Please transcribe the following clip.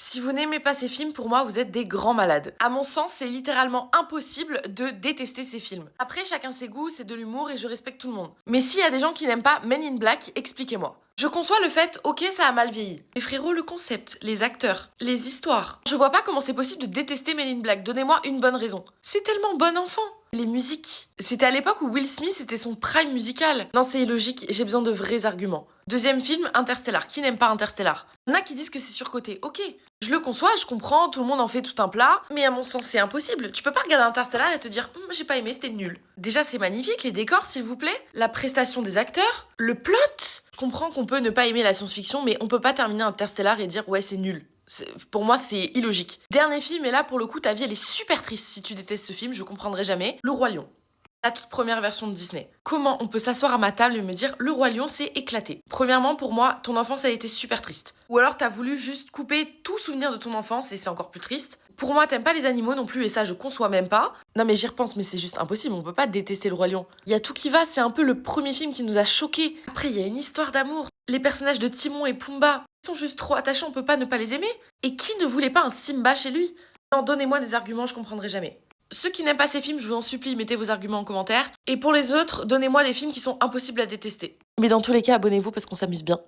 Si vous n'aimez pas ces films, pour moi, vous êtes des grands malades. À mon sens, c'est littéralement impossible de détester ces films. Après, chacun ses goûts, c'est de l'humour et je respecte tout le monde. Mais s'il y a des gens qui n'aiment pas Men in Black, expliquez-moi. Je conçois le fait, ok, ça a mal vieilli. Mais frérot, le concept, les acteurs, les histoires. Je vois pas comment c'est possible de détester Men in Black. Donnez-moi une bonne raison. C'est tellement bon enfant. Les musiques. C'était à l'époque où Will Smith était son prime musical. Non, c'est illogique, j'ai besoin de vrais arguments. Deuxième film, Interstellar. Qui n'aime pas Interstellar? Il y en a qui disent que c'est surcoté. Ok, je le conçois, je comprends, tout le monde en fait tout un plat, mais à mon sens, c'est impossible. Tu peux pas regarder Interstellar et te dire j'ai pas aimé, c'était nul. Déjà, c'est magnifique, les décors, s'il vous plaît, la prestation des acteurs, le plot. Je comprends qu'on peut ne pas aimer la science-fiction, mais on peut pas terminer Interstellar et dire ouais, c'est nul. Pour moi, c'est illogique. Dernier film, et là, pour le coup, ta vie, elle est super triste si tu détestes ce film, je comprendrai jamais. Le Roi Lion. La toute première version de Disney. Comment on peut s'asseoir à ma table et me dire le Roi Lion c'est éclaté? Premièrement, pour moi, ton enfance a été super triste. Ou alors t'as voulu juste couper tout souvenir de ton enfance et c'est encore plus triste. Pour moi, t'aimes pas les animaux non plus et ça je conçois même pas. Non mais j'y repense, mais c'est juste impossible, on peut pas détester le Roi Lion. Il y a tout qui va, c'est un peu le premier film qui nous a choqués. Après, il y a une histoire d'amour. Les personnages de Timon et Pumba sont juste trop attachants, on peut pas ne pas les aimer. Et qui ne voulait pas un Simba chez lui? Non, donnez-moi des arguments, je comprendrai jamais. Ceux qui n'aiment pas ces films, je vous en supplie, mettez vos arguments en commentaire. Et pour les autres, donnez-moi des films qui sont impossibles à détester. Mais dans tous les cas, abonnez-vous parce qu'on s'amuse bien.